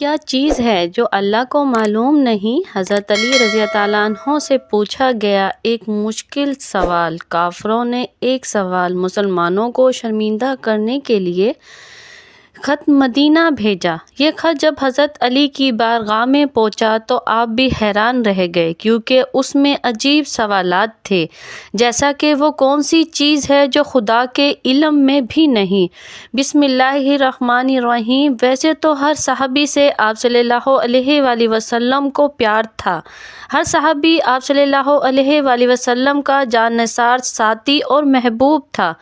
کیا چیز ہے جو اللہ کو معلوم نہیں؟ حضرت علی رضی اللہ عنہ سے پوچھا گیا ایک مشکل سوال۔ کافروں نے ایک سوال مسلمانوں کو شرمندہ کرنے کے لیے خط مدینہ بھیجا۔ یہ خط جب حضرت علی کی بارگاہ میں پہنچا تو آپ بھی حیران رہ گئے، کیونکہ اس میں عجیب سوالات تھے، جیسا کہ وہ کون سی چیز ہے جو خدا کے علم میں بھی نہیں۔ بسم اللہ الرحمن الرحیم۔ ویسے تو ہر صحابی سے آپ صلی اللہ علیہ وآلہ وسلم کو پیار تھا۔ ہر صحابی آپ صلی اللہ علیہ وآلہ وسلم کا جاننثار، ساتھی اور محبوب تھا،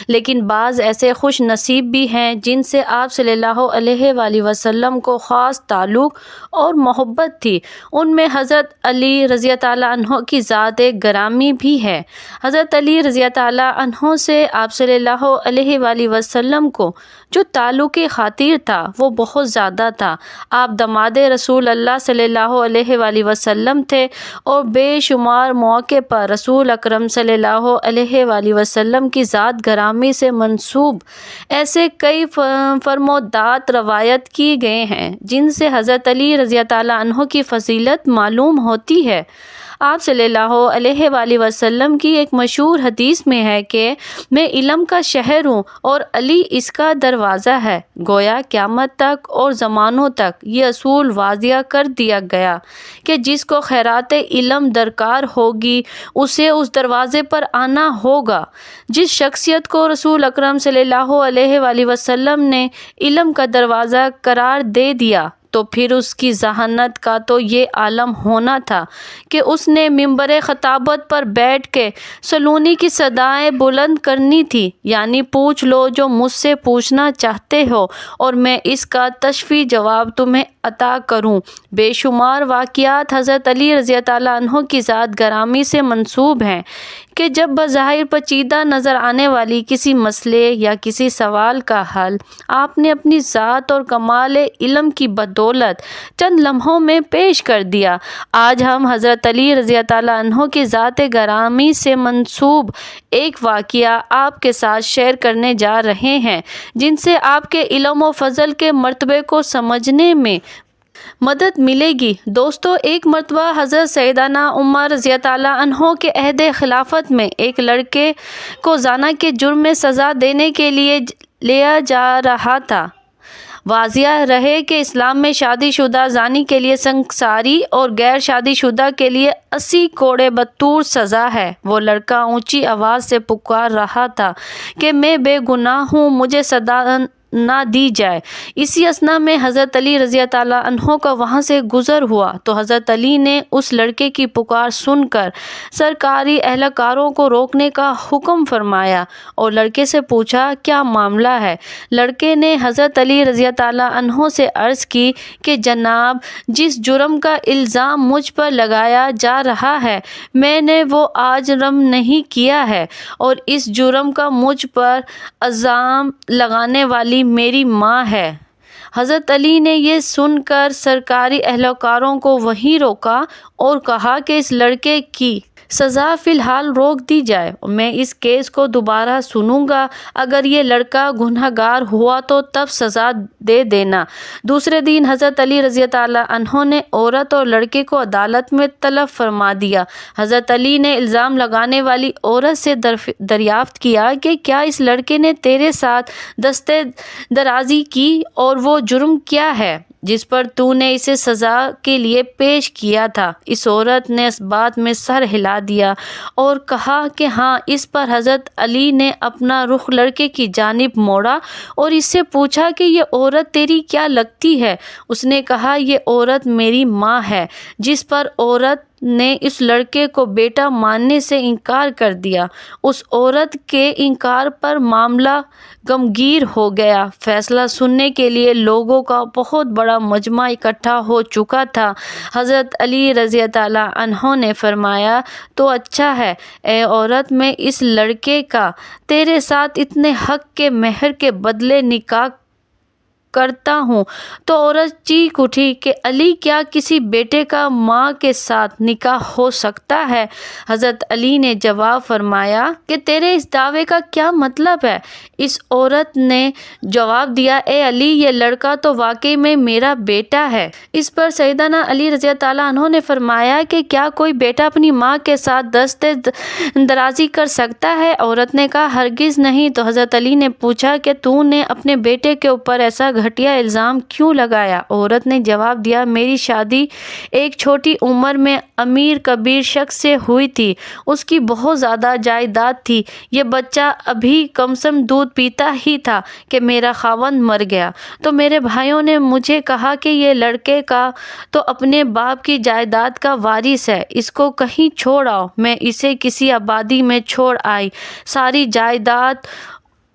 لیکن بعض ایسے خوش نصیب بھی ہیں جن سے آپ صلی اللہ علیہ وآلہ وسلم کو خاص تعلق اور محبت تھی۔ ان میں حضرت علی رضی اللہ عنہ کی ذات گرامی بھی ہے۔ حضرت علی رضی اللہ عنہ سے آپ صلی اللہ علیہ وآلہ وسلم کو جو تعلق خاطر تھا وہ بہت زیادہ تھا۔ آپ داماد رسول اللہ صلی اللہ علیہ وآلہ وسلم تھے اور بے شمار مواقع پر رسول اکرم صلی اللہ علیہ وآلہ وسلم کی ذات گرامی سے منسوب ایسے کئی فرمودات روایت کی گئے ہیں جن سے حضرت علی رضی اللہ عنہ کی فضیلت معلوم ہوتی ہے۔ آپ صلی اللہ علیہ وآلہ وسلم کی ایک مشہور حدیث میں ہے کہ میں علم کا شہر ہوں اور علی اس کا دروازہ ہے۔ گویا قیامت تک اور زمانوں تک یہ اصول واضح کر دیا گیا کہ جس کو خیرات علم درکار ہوگی اسے اس دروازے پر آنا ہوگا۔ جس شخصیت کو رسول اکرم صلی اللہ علیہ وآلہ وسلم نے علم کا دروازہ قرار دے دیا تو پھر اس کی ذہانت کا تو یہ عالم ہونا تھا کہ اس نے منبر خطابت پر بیٹھ کے سلونی کی صدائیں بلند کرنی تھی، یعنی پوچھ لو جو مجھ سے پوچھنا چاہتے ہو اور میں اس کا تشفی جواب تمہیں عطا کروں۔ بے شمار واقعات حضرت علی رضی اللہ عنہ کی ذات گرامی سے منسوب ہیں کہ جب بظاہر پیچیدہ نظر آنے والی کسی مسئلے یا کسی سوال کا حل آپ نے اپنی ذات اور کمال علم کی بدولت چند لمحوں میں پیش کر دیا۔ آج ہم حضرت علی رضی اللہ عنہ کی ذات گرامی سے منسوب ایک واقعہ آپ کے ساتھ شیئر کرنے جا رہے ہیں جن سے آپ کے علم و فضل کے مرتبے کو سمجھنے میں مدد ملے گی۔ دوستو، ایک مرتبہ حضرت سیدنا عمر رضی اللہ عنہ کے عہد خلافت میں ایک لڑکے کو زنا کے جرم میں سزا دینے کے لیے لیا جا رہا تھا۔ واضح رہے کہ اسلام میں شادی شدہ زانی کے لیے سنگساری اور غیر شادی شدہ کے لیے 80 کوڑے بطور سزا ہے۔ وہ لڑکا اونچی آواز سے پکار رہا تھا کہ میں بے گناہ ہوں، مجھے سزا نہ دی جائے۔ اسی اثنا میں حضرت علی رضی اللہ عنہ کا وہاں سے گزر ہوا تو حضرت علی نے اس لڑکے کی پکار سن کر سرکاری اہلکاروں کو روکنے کا حکم فرمایا اور لڑکے سے پوچھا کیا معاملہ ہے۔ لڑکے نے حضرت علی رضی اللہ عنہ سے عرض کی کہ جناب، جس جرم کا الزام مجھ پر لگایا جا رہا ہے میں نے وہ آج رم نہیں کیا ہے، اور اس جرم کا مجھ پر الزام لگانے والی میری ماں ہے۔ حضرت علی نے یہ سن کر سرکاری اہلکاروں کو وہیں روکا اور کہا کہ اس لڑکے کی سزا فی الحال روک دی جائے، میں اس کیس کو دوبارہ سنوں گا، اگر یہ لڑکا گنہگار ہوا تو تب سزا دے دینا۔ دوسرے دن حضرت علی رضی اللہ عنہ نے عورت اور لڑکے کو عدالت میں طلب فرما دیا۔ حضرت علی نے الزام لگانے والی عورت سے دریافت کیا کہ کیا اس لڑکے نے تیرے ساتھ دستے درازی کی اور وہ جرم کیا ہے جس پر تو نے اسے سزا کے لیے پیش کیا تھا؟ اس عورت نے اس بات میں سر ہلا دیا اور کہا کہ ہاں۔ اس پر حضرت علی نے اپنا رخ لڑکے کی جانب موڑا اور اس سے پوچھا کہ یہ عورت تیری کیا لگتی ہے؟ اس نے کہا یہ عورت میری ماں ہے، جس پر عورت نے اس لڑکے کو بیٹا ماننے سے انکار کر دیا۔ اس عورت کے انکار پر معاملہ گمگیر ہو گیا۔ فیصلہ سننے کے لیے لوگوں کا بہت بڑا مجمع اکٹھا ہو چکا تھا۔ حضرت علی رضی اللہ عنہ نے فرمایا تو اچھا ہے اے عورت، میں اس لڑکے کا تیرے ساتھ اتنے حق کے مہر کے بدلے نکاح کرتا ہوں۔ تو عورت چیخ اٹھی کہ علی، کیا کسی بیٹے کا ماں کے ساتھ نکاح ہو سکتا ہے؟ حضرت علی نے جواب فرمایا کہ تیرے اس دعوے کا کیا مطلب ہے؟ اس عورت نے جواب دیا، اے علی، یہ لڑکا تو واقعی میں میرا بیٹا ہے۔ اس پر سیدنا علی رضی اللہ عنہ نے فرمایا کہ کیا کوئی بیٹا اپنی ماں کے ساتھ دست درازی کر سکتا ہے؟ عورت نے کہا، ہرگز نہیں۔ تو حضرت علی نے پوچھا کہ تو نے اپنے بیٹے کے اوپر ایسا گھٹیا الزام کیوں لگایا؟ عورت نے جواب دیا، میری شادی ایک چھوٹی عمر میں امیر کبیر شخص سے ہوئی تھی، اس کی بہت زیادہ جائیداد تھی، یہ بچہ ابھی کمسم دودھ پیتا ہی تھا کہ میرا خاوند مر گیا۔ تو میرے بھائیوں نے مجھے کہا کہ یہ لڑکے کا تو اپنے باپ کی جائیداد کا وارث ہے، اس کو کہیں چھوڑ آؤ۔ میں اسے کسی آبادی میں چھوڑ آئی، ساری جائیداد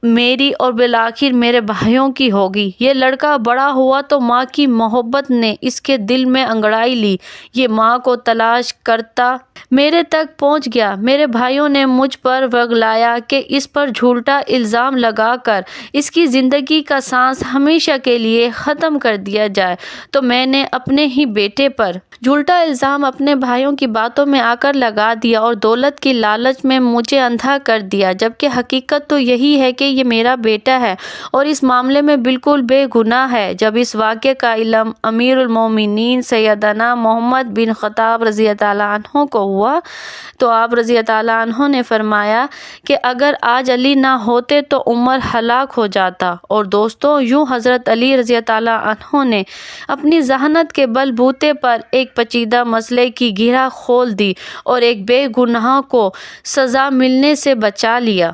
میری اور بالآخر میرے بھائیوں کی ہوگی۔ یہ لڑکا بڑا ہوا تو ماں کی محبت نے اس کے دل میں انگڑائی لی، یہ ماں کو تلاش کرتا میرے تک پہنچ گیا۔ میرے بھائیوں نے مجھ پر ورگلایا کہ اس پر جھوٹا الزام لگا کر اس کی زندگی کا سانس ہمیشہ کے لیے ختم کر دیا جائے، تو میں نے اپنے ہی بیٹے پر جھوٹا الزام اپنے بھائیوں کی باتوں میں آ کر لگا دیا اور دولت کی لالچ میں مجھے اندھا کر دیا، جبکہ حقیقت تو یہی ہے کہ یہ میرا بیٹا ہے اور اس معاملے میں بالکل بے گناہ ہے۔ جب اس واقعے کا علم امیر المومنین سیدنا محمد بن خطاب رضی اللہ عنہ کو ہوا تو آپ رضی اللہ عنہ نے فرمایا کہ اگر آج علی نہ ہوتے تو عمر ہلاک ہو جاتا۔ اور دوستوں، یوں حضرت علی رضی اللہ عنہ نے اپنی ذہانت کے بل بوتے پر ایک پیچیدہ مسئلے کی گرہ کھول دی اور ایک بے گناہ کو سزا ملنے سے بچا لیا۔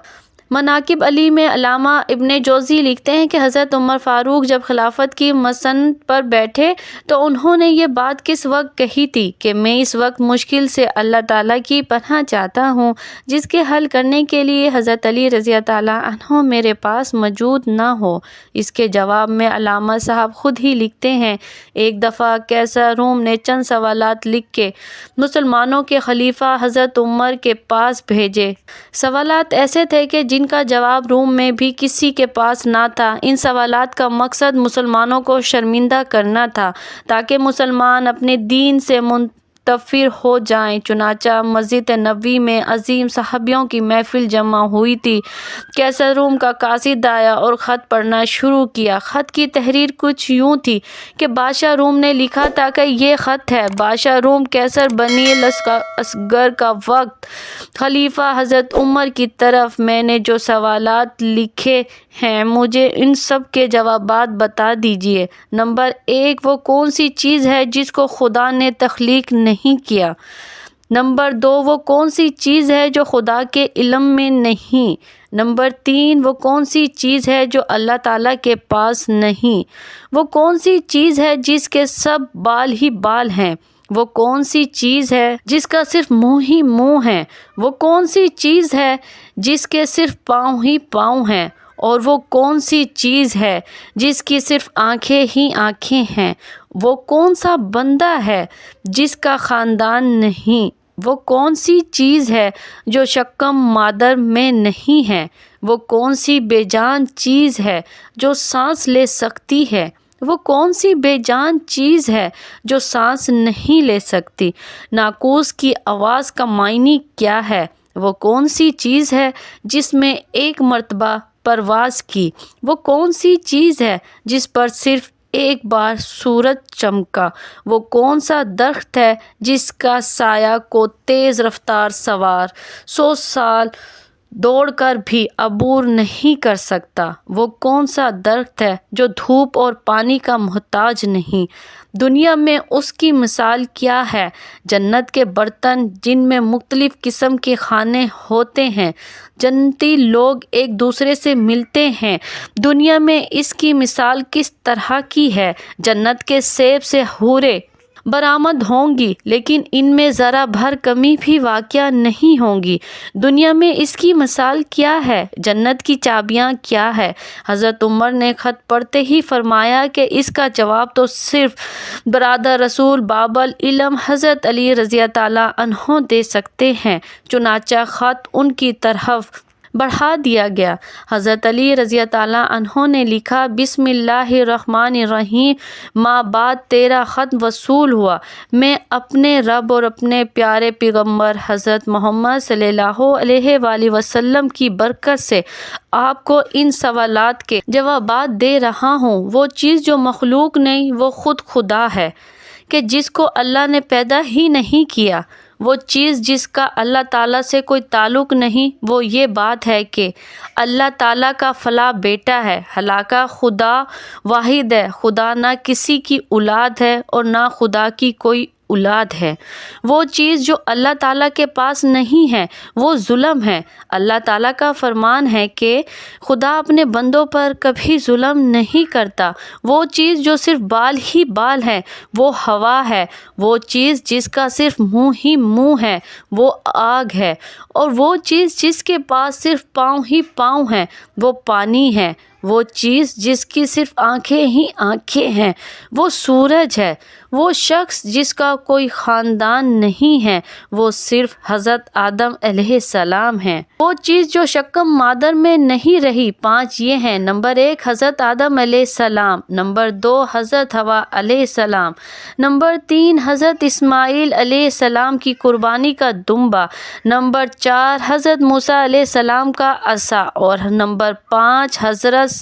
مناقب علی میں علامہ ابن جوزی لکھتے ہیں کہ حضرت عمر فاروق جب خلافت کی مسند پر بیٹھے تو انہوں نے یہ بات کس وقت کہی تھی کہ میں اس وقت مشکل سے اللہ تعالیٰ کی پناہ چاہتا ہوں جس کے حل کرنے کے لیے حضرت علی رضی اللہ عنہ میرے پاس موجود نہ ہو۔ اس کے جواب میں علامہ صاحب خود ہی لکھتے ہیں، ایک دفعہ قیصر روم نے چند سوالات لکھ کے مسلمانوں کے خلیفہ حضرت عمر کے پاس بھیجے۔ سوالات ایسے تھے کہ جن کا جواب روم میں بھی کسی کے پاس نہ تھا۔ ان سوالات کا مقصد مسلمانوں کو شرمندہ کرنا تھا تاکہ مسلمان اپنے دین سے منتفر ہو جائیں۔ چنانچہ مسجد نبوی میں عظیم صحابیوں کی محفل جمع ہوئی تھی۔ قیصر روم کا قاصد آیا اور خط پڑھنا شروع کیا۔ خط کی تحریر کچھ یوں تھی کہ بادشاہ روم نے لکھا تھا کہ یہ خط ہے، بادشاہ روم قیصر بنی اصغر کا وقت خلیفہ حضرت عمر کی طرف میں نے جو سوالات لکھے ہیں مجھے ان سب کے جوابات بتا دیجیے۔ نمبر 1، وہ کون سی چیز ہے جس کو خدا نے تخلیق نہیں کیا؟ نمبر 2، وہ کون سی چیز ہے جو خدا کے علم میں نہیں؟ نمبر 3، وہ کون سی چیز ہے جو اللہ تعالیٰ کے پاس نہیں؟ وہ کون سی چیز ہے جس کے سب بال ہی بال ہیں؟ وہ کون سی چیز ہے جس کا صرف منہ ہی منہ ہے؟ وہ کون سی چیز ہے جس کے صرف پاؤں ہی پاؤں ہیں؟ اور وہ کون سی چیز ہے جس کی صرف آنکھیں ہی آنکھیں ہیں؟ وہ کون سا بندہ ہے جس کا خاندان نہیں؟ وہ کون سی چیز ہے جو شکم مادر میں نہیں ہے؟ وہ کون سی بے جان چیز ہے جو سانس لے سکتی ہے؟ وہ کون سی بے جان چیز ہے جو سانس نہیں لے سکتی؟ ناقوس کی آواز کا معنی کیا ہے؟ وہ کون سی چیز ہے جس میں ایک مرتبہ پرواز کی؟ وہ کون سی چیز ہے جس پر صرف ایک بار سورج چمکا؟ وہ کون سا درخت ہے جس کا سایہ کو تیز رفتار سوار 100 سال دوڑ کر بھی عبور نہیں کر سکتا؟ وہ کون سا درخت ہے جو دھوپ اور پانی کا محتاج نہیں؟ دنیا میں اس کی مثال کیا ہے؟ جنت کے برتن جن میں مختلف قسم کے کھانے ہوتے ہیں، جنتی لوگ ایک دوسرے سے ملتے ہیں۔ دنیا میں اس کی مثال کس طرح کی ہے؟ جنت کے سیب سے حوریں برآمد ہوں گی لیکن ان میں ذرا بھر کمی بھی واقع نہیں ہوں گی۔ دنیا میں اس کی مثال کیا ہے؟ جنت کی چابیاں کیا ہے؟ حضرت عمر نے خط پڑھتے ہی فرمایا کہ اس کا جواب تو صرف برادر رسول باب العلم حضرت علی رضی اللہ عنہ دے سکتے ہیں۔ چنانچہ خط ان کی طرف بڑھا دیا گیا۔ حضرت علی رضی اللہ عنہ نے لکھا، بسم اللہ الرحمن الرحیم، ماہ بعد تیرا خط وصول ہوا، میں اپنے رب اور اپنے پیارے پیغمبر حضرت محمد صلی اللہ علیہ وآلہ وسلم کی برکت سے آپ کو ان سوالات کے جوابات دے رہا ہوں۔ وہ چیز جو مخلوق نہیں وہ خود خدا ہے کہ جس کو اللہ نے پیدا ہی نہیں کیا۔ وہ چیز جس کا اللہ تعالیٰ سے کوئی تعلق نہیں وہ یہ بات ہے کہ اللہ تعالیٰ کا فلاں بیٹا ہے، حالانکہ خدا واحد ہے، خدا نہ کسی کی اولاد ہے اور نہ خدا کی کوئی اولاد ہے۔ وہ چیز جو اللہ تعالیٰ کے پاس نہیں ہے وہ ظلم ہے۔ اللہ تعالیٰ کا فرمان ہے کہ خدا اپنے بندوں پر کبھی ظلم نہیں کرتا۔ وہ چیز جو صرف بال ہی بال ہے وہ ہوا ہے۔ وہ چیز جس کا صرف منہ ہی منہ ہے وہ آگ ہے، اور وہ چیز جس کے پاس صرف پاؤں ہی پاؤں ہیں وہ پانی ہے۔ وہ چیز جس کی صرف آنکھیں ہی آنکھیں ہیں وہ سورج ہے۔ وہ شخص جس کا کوئی خاندان نہیں ہے وہ صرف حضرت آدم علیہ السلام ہیں۔ وہ چیز جو شکم مادر میں نہیں رہی، 5 یہ ہیں: نمبر 1 حضرت آدم علیہ السلام، نمبر 2 حضرت حوا علیہ السلام، نمبر 3 حضرت اسماعیل علیہ السلام کی قربانی کا دمبا، نمبر 4 حضرت موسیٰ علیہ السلام کا عصا، اور نمبر 5 حضرت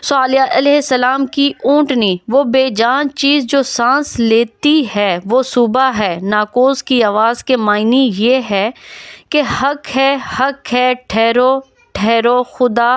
صالح علیہ السلام کی اونٹنی۔ وہ بے جان چیز جو سانس لیتی ہے وہ صبح ہے۔ ناقوس کی آواز کے معنی یہ ہے کہ حق ہے، ٹھہرو ٹھہرو، خدا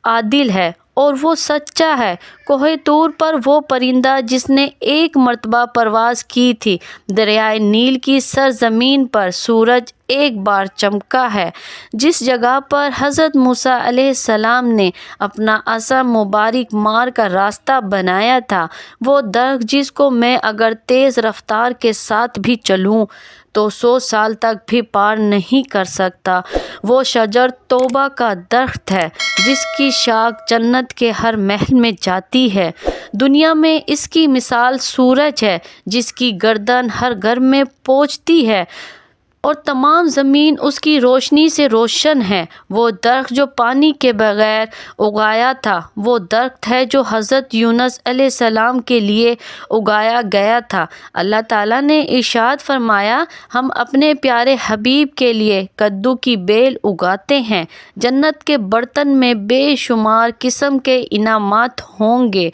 عادل ہے اور وہ سچا ہے۔ کوہ طور پر وہ پرندہ جس نے ایک مرتبہ پرواز کی تھی، دریائے نیل کی سرزمین پر سورج ایک بار چمکا ہے۔ جس جگہ پر حضرت موسیٰ علیہ السلام نے اپنا عصا مبارک مار کر راستہ بنایا تھا، وہ درخت جس کو میں اگر تیز رفتار کے ساتھ بھی چلوں تو 100 سال تک بھی پار نہیں کر سکتا، وہ شجر توبہ کا درخت ہے جس کی شاخ جنت کے ہر محل میں جاتی ہے۔ دنیا میں اس کی مثال سورج ہے جس کی گردن ہر گھر میں پہنچتی ہے اور تمام زمین اس کی روشنی سے روشن ہے۔ وہ درخت جو پانی کے بغیر اگایا تھا وہ درخت ہے جو حضرت یونس علیہ السلام کے لیے اگایا گیا تھا۔ اللہ تعالیٰ نے ارشاد فرمایا، ہم اپنے پیارے حبیب کے لیے کدو کی بیل اگاتے ہیں۔ جنت کے برتن میں بے شمار قسم کے انعامات ہوں گے،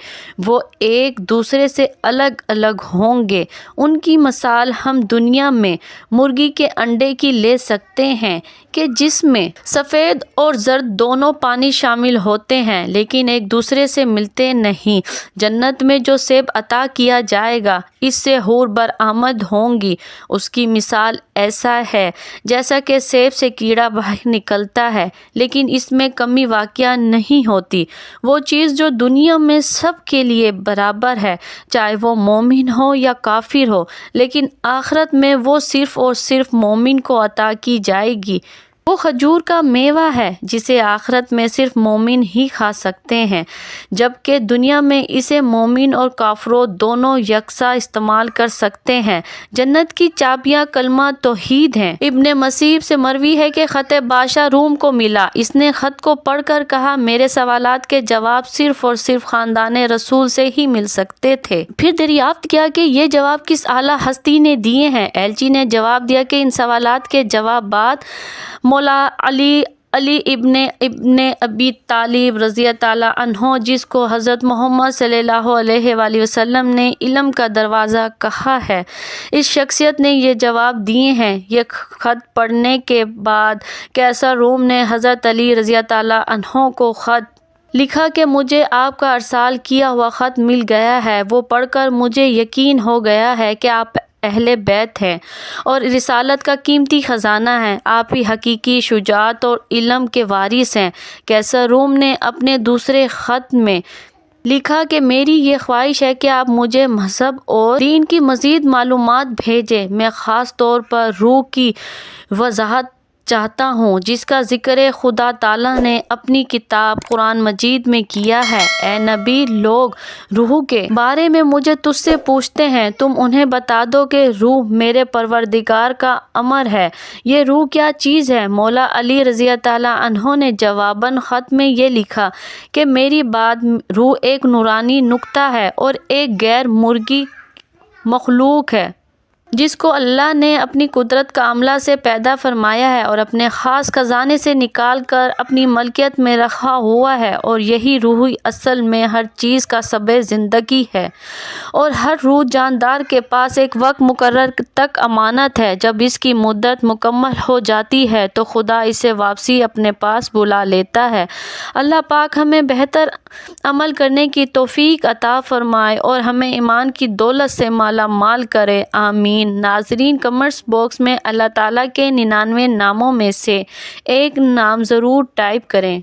وہ ایک دوسرے سے الگ الگ ہوں گے۔ ان کی مثال ہم دنیا میں مرغی کے انڈے کی لے سکتے ہیں کہ جس میں سفید اور زرد دونوں پانی شامل ہوتے ہیں لیکن ایک دوسرے سے ملتے نہیں۔ جنت میں جو سیب عطا کیا جائے گا اس سے حور برآمد ہوں گی۔ اس کی مثال ایسا ہے جیسا کہ سیب سے کیڑا باہر نکلتا ہے لیکن اس میں کمی واقع نہیں ہوتی۔ وہ چیز جو دنیا میں سب کے لیے برابر ہے، چاہے وہ مومن ہو یا کافر ہو، لیکن آخرت میں وہ صرف اور صرف مومن کو عطا کی جائے گی۔ وہ کھجور کا میوہ ہے جسے آخرت میں صرف مومن ہی کھا سکتے ہیں، جبکہ دنیا میں اسے مومن اور کافروں دونوں یکساں استعمال کر سکتے ہیں۔ جنت کی چابیاں کلمہ توحید ہیں۔ ابن مسیب سے مروی ہے کہ خط بادشاہ روم کو ملا، اس نے خط کو پڑھ کر کہا، میرے سوالات کے جواب صرف اور صرف خاندان رسول سے ہی مل سکتے تھے۔ پھر دریافت کیا کہ یہ جواب کس اعلیٰ ہستی نے دیے ہیں؟ ایلچی نے جواب دیا کہ ان سوالات کے جوابات مولا علی ابن ابی طالب رضی اللہ عنہ، جس کو حضرت محمد صلی اللہ علیہ وآلہ وسلم نے علم کا دروازہ کہا ہے، اس شخصیت نے یہ جواب دیے ہیں۔ یہ خط پڑھنے کے بعد قیصر روم نے حضرت علی رضی اللہ عنہ کو خط لکھا کہ مجھے آپ کا ارسال کیا ہوا خط مل گیا ہے۔ وہ پڑھ کر مجھے یقین ہو گیا ہے کہ آپ اہل بیت ہیں اور رسالت کا قیمتی خزانہ ہیں۔ آپ ہی حقیقی شجاعت اور علم کے وارث ہیں۔ قیصر روم نے اپنے دوسرے خط میں لکھا کہ میری یہ خواہش ہے کہ آپ مجھے مذہب اور دین کی مزید معلومات بھیجیں۔ میں خاص طور پر روح کی وضاحت چاہتا ہوں جس کا ذکر خدا تعالیٰ نے اپنی کتاب قرآن مجید میں کیا ہے۔ اے نبی، لوگ روح کے بارے میں مجھے تجھ سے پوچھتے ہیں، تم انہیں بتا دو کہ روح میرے پروردگار کا امر ہے۔ یہ روح کیا چیز ہے؟ مولا علی رضی اللہ عنہ نے جواباً خط میں یہ لکھا کہ میری بات روح ایک نورانی نقطہ ہے اور ایک غیر مرئی مخلوق ہے جس کو اللہ نے اپنی قدرت کاملہ سے پیدا فرمایا ہے اور اپنے خاص خزانے سے نکال کر اپنی ملکیت میں رکھا ہوا ہے، اور یہی روح اصل میں ہر چیز کا سبب زندگی ہے، اور ہر روح جاندار کے پاس ایک وقت مقرر تک امانت ہے۔ جب اس کی مدت مکمل ہو جاتی ہے تو خدا اسے واپسی اپنے پاس بلا لیتا ہے۔ اللہ پاک ہمیں بہتر عمل کرنے کی توفیق عطا فرمائے اور ہمیں ایمان کی دولت سے مالا مال کرے، آمین۔ ناظرین، کمنٹس باکس میں اللہ تعالیٰ کے 99 ناموں میں سے ایک نام ضرور ٹائپ کریں۔